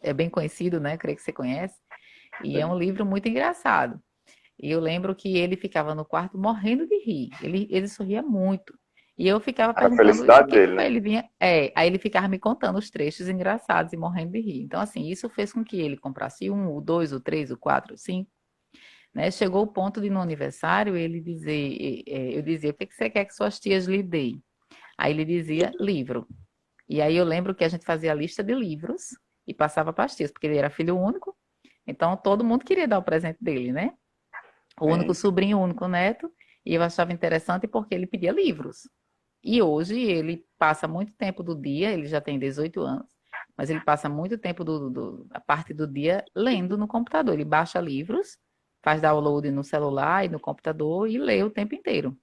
é bem conhecido, né? Creio que você conhece, e é um livro muito engraçado. E eu lembro que ele ficava no quarto morrendo de rir, ele sorria muito. E eu ficava Era a perguntando o felicidade que que dele, foi, né? ele vinha, aí ele ficava me contando os trechos engraçados e morrendo de rir. Então, assim, isso fez com que ele comprasse um, o dois, o três, o quatro, o cinco. Né? Chegou o ponto de no aniversário ele dizer, eu dizia, o que que você quer que suas tias lhe deem? Aí ele dizia livro. E aí eu lembro que a gente fazia a lista de livros e passava para as tias, porque ele era filho único, então todo mundo queria dar o presente dele, né? O único Sim. sobrinho, o único neto, e eu achava interessante porque ele pedia livros. E hoje ele passa muito tempo do dia, ele já tem 18 anos, mas ele passa muito tempo a parte do dia lendo no computador. Ele baixa livros, faz download no celular e no computador e lê o tempo inteiro,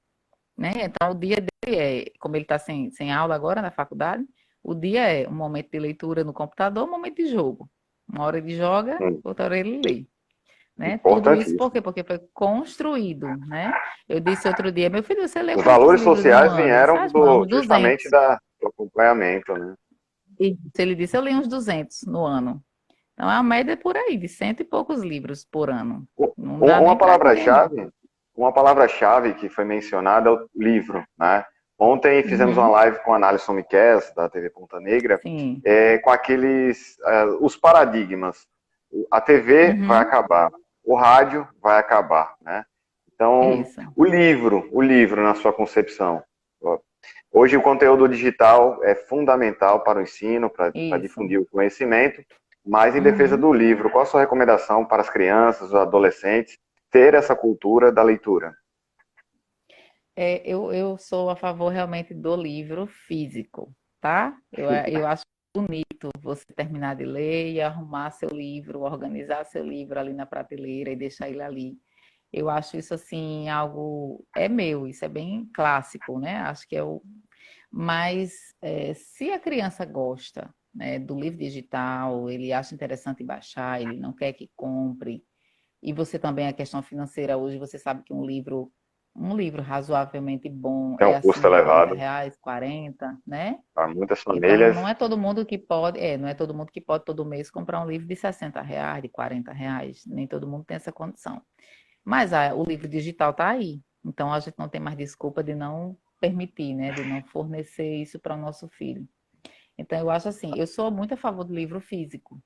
né? Então o dia dele como ele está sem aula agora na faculdade, o dia é um momento de leitura no computador, um momento de jogo. Uma hora ele joga, Hum, outra hora ele lê, né? Tudo isso por importantíssimo. quê? Porque foi construído, né? Eu disse outro dia, meu filho, você lê Os quantos valores livros no sociais ano? Ele disse, vieram ah, mãe, uns justamente 200. do acompanhamento, né? E ele disse, eu leio uns 200 no ano. Então, a média é por aí, de cento e poucos livros por ano. Não dá Uma nem para ninguém, não. palavra-chave que foi mencionada é o livro, né? Ontem fizemos uma Uhum, live com a Alisson Miquel, da TV Ponta Negra, sim. com aqueles, os paradigmas. A TV vai Uhum, acabar, o rádio vai acabar, né? Então, isso. o livro na sua concepção. Hoje o conteúdo digital é fundamental para o ensino, para Isso. difundir o conhecimento, mas em defesa Uhum. do livro, qual a sua recomendação para as crianças, os adolescentes, ter essa cultura da leitura? Eu sou a favor realmente do livro físico, tá? Eu acho bonito você terminar de ler e arrumar seu livro, organizar seu livro ali na prateleira e deixar ele ali. Eu acho isso assim algo é meu, isso é bem clássico, né? Acho que é o mas se a criança gosta, né, do livro digital, ele acha interessante baixar, ele não quer que compre, e você também, a questão financeira, hoje você sabe que um livro razoavelmente bom É é um custo assim, trinta elevado reais, 40, né? para muitas Então, famílias. não é todo mundo que pode todo mês comprar um livro de 60 reais, de 40 reais, nem todo mundo tem essa condição. Mas o livro digital está aí, então a gente não tem mais desculpa de não permitir, né? De não fornecer isso para o nosso filho. Então, eu acho assim, eu sou muito a favor do livro físico.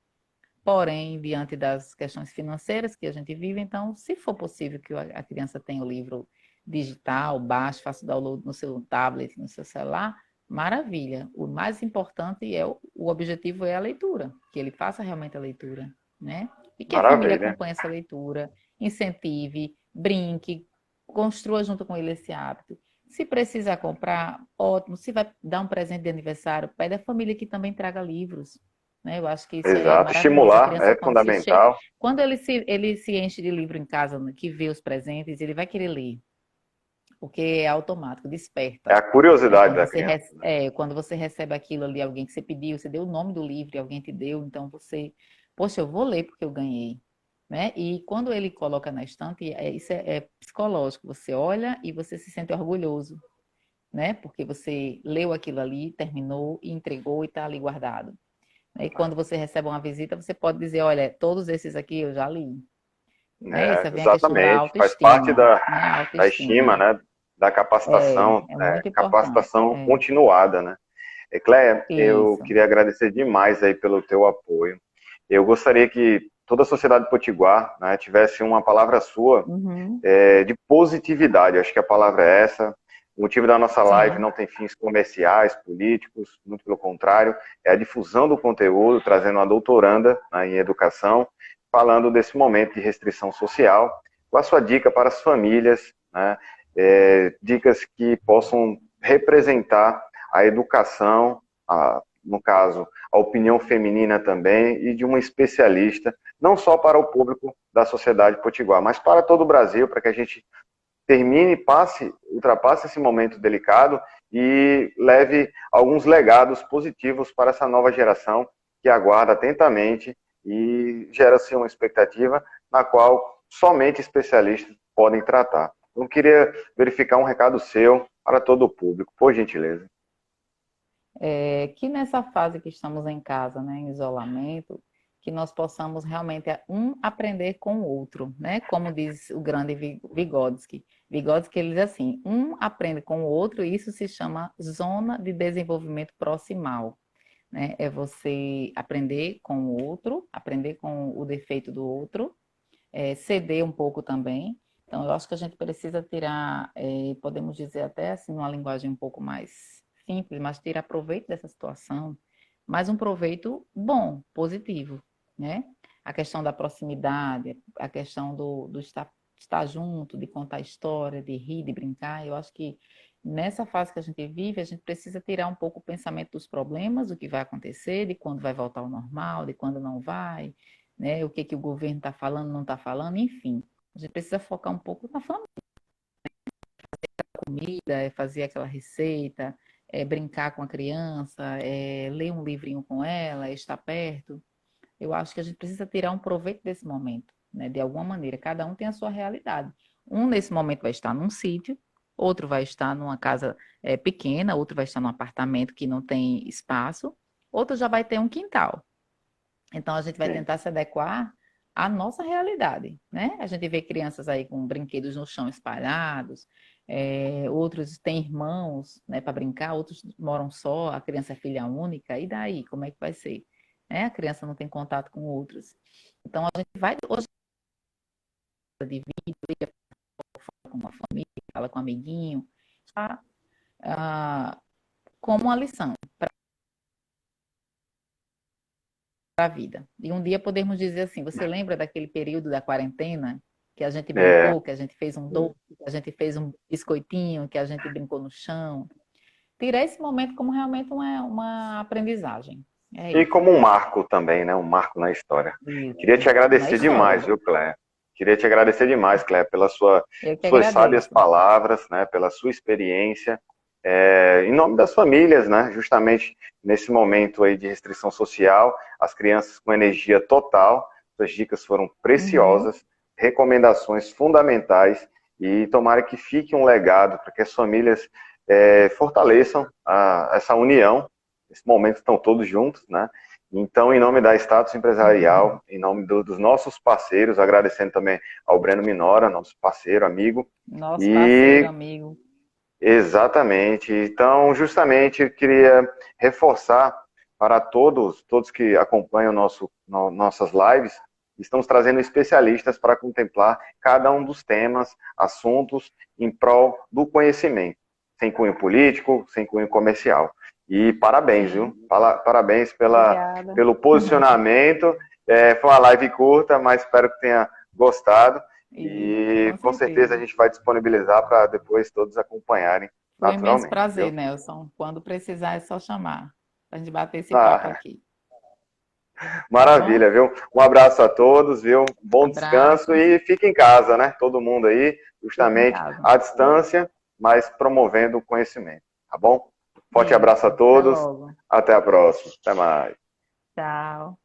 Porém, diante das questões financeiras que a gente vive, então, se for possível que a criança tenha o livro digital, baixe, faça o download no seu tablet, no seu celular, maravilha. O mais importante o objetivo é a leitura, que ele faça realmente a leitura, né? E que a família Maravilha. acompanhe essa leitura, incentive, brinque, construa junto com ele esse hábito. Se precisar comprar, ótimo. Se vai dar um presente de aniversário, pede à família que também traga livros, né? Eu acho que isso é Exato. maravilhoso. A Estimular criança, é quando se chega, fundamental. quando ele se enche de livro em casa, né, que vê os presentes, ele vai querer ler, porque é automático, É desperta. a curiosidade da criança, né? Quando você recebe aquilo ali, alguém que você pediu, você deu o nome do livro e alguém te deu, então você, poxa, eu vou ler porque eu ganhei, né? E quando ele coloca na estante, isso é psicológico. Você olha e você se sente orgulhoso, né? Porque você leu aquilo ali, terminou e entregou e está ali guardado. E quando você recebe uma visita, você pode dizer, olha, todos esses aqui eu já li, né? Isso vem a questão da Exatamente. Faz parte autoestima, né? A da estima, autoestima. né? Da capacitação, É muito importante. capacitação continuada, né? Cléia, eu Isso. queria agradecer demais aí pelo teu apoio. Eu gostaria que toda a sociedade potiguar, né, tivesse uma palavra sua Uhum. de positividade. Acho que a palavra é essa. O motivo da nossa live Sim. não tem fins comerciais, políticos, muito pelo contrário, é a difusão do conteúdo, trazendo uma doutoranda, né, em educação, falando desse momento de restrição social, com a sua dica para as famílias, né, dicas que possam representar a educação, no caso, a opinião feminina também, e de uma especialista, não só para o público da sociedade potiguar, mas para todo o Brasil, para que a gente termine, ultrapasse esse momento delicado e leve alguns legados positivos para essa nova geração que aguarda atentamente e gera-se uma expectativa na qual somente especialistas podem tratar. Eu queria verificar um recado seu para todo o público, por gentileza. Que nessa fase que estamos em casa, né, em isolamento, que nós possamos realmente aprender com o outro, né? Como diz o grande Vygotsky. Vygotsky, ele diz assim, aprende com o outro e isso se chama zona de desenvolvimento proximal, né? É você aprender com o outro, aprender com o defeito do outro, ceder um pouco também. Então, eu acho que a gente precisa tirar, podemos dizer até assim, uma linguagem um pouco mais simples, mas tirar proveito dessa situação, mas um proveito bom, positivo, né? A questão da proximidade, a questão do estar junto, de contar história, de rir, de brincar, eu acho que nessa fase que a gente vive, a gente precisa tirar um pouco o pensamento dos problemas, o que vai acontecer, de quando vai voltar ao normal, de quando não vai, né? O que que o governo está falando, não está falando, enfim. A gente precisa focar um pouco na família, comida, fazer aquela receita, brincar com a criança, ler um livrinho com ela, estar perto. Eu acho que a gente precisa tirar um proveito desse momento, né? De alguma maneira. Cada um tem a sua realidade. Um nesse momento vai estar num sítio, outro vai estar numa casa pequena, outro vai estar num apartamento que não tem espaço, outro já vai ter um quintal. Então, a gente vai Sim. tentar se adequar à nossa realidade, né? A gente vê crianças aí com brinquedos no chão espalhados, outros têm irmãos, né, para brincar, outros moram só, a criança é filha única, e daí, como é que vai ser? A criança não tem contato com outros. Então, a gente vai hoje divide, liga com uma família, fala com um amiguinho, tá? Ah, como uma lição para a vida. E um dia podemos dizer assim: você lembra daquele período da quarentena que a gente É, brincou, que a gente fez um doce, que a gente fez um biscoitinho, que a gente brincou no chão? Tirar esse momento como realmente uma aprendizagem. É e isso. como um marco também, né? Um marco na história. Queria te Isso. Na agradecer demais, história. viu, Cléia? Queria te agradecer demais, Cléia, Eu que suas sábias agradeço. palavras, né? Pela sua experiência. Em nome das famílias, né? Justamente nesse momento aí de restrição social, as crianças com energia total, suas dicas foram Uhum. preciosas, recomendações fundamentais e tomara que fique um legado para que as famílias fortaleçam essa união. Nesse momento estão todos juntos, né? Então, em nome da Status Sim. Empresarial, em nome dos nossos parceiros, agradecendo também ao Breno Minora, nosso parceiro, amigo, Nosso parceiro, e amigo. exatamente. Então, justamente, eu queria reforçar para todos que acompanham nossas lives, estamos trazendo especialistas para contemplar cada um dos temas, assuntos em prol do conhecimento, sem cunho político, sem cunho comercial. E parabéns, viu? Sim. Parabéns Obrigada. pelo posicionamento. Foi uma live curta, mas espero que tenha gostado. Isso, E com com certeza a certeza. gente vai disponibilizar para depois todos acompanharem Foi um imenso naturalmente, prazer, viu? Nelson. Quando precisar é só chamar. Para a gente bater esse papo Ah, aqui. tá bom? Maravilha, viu? Um abraço a todos, viu? Bom descanso Abraço, e fique em casa, né? Todo mundo aí, fique em justamente casa. à distância, mas promovendo o conhecimento, tá bom? Forte abraço a Isso, até todos, logo. até a próxima. Até mais. Tchau.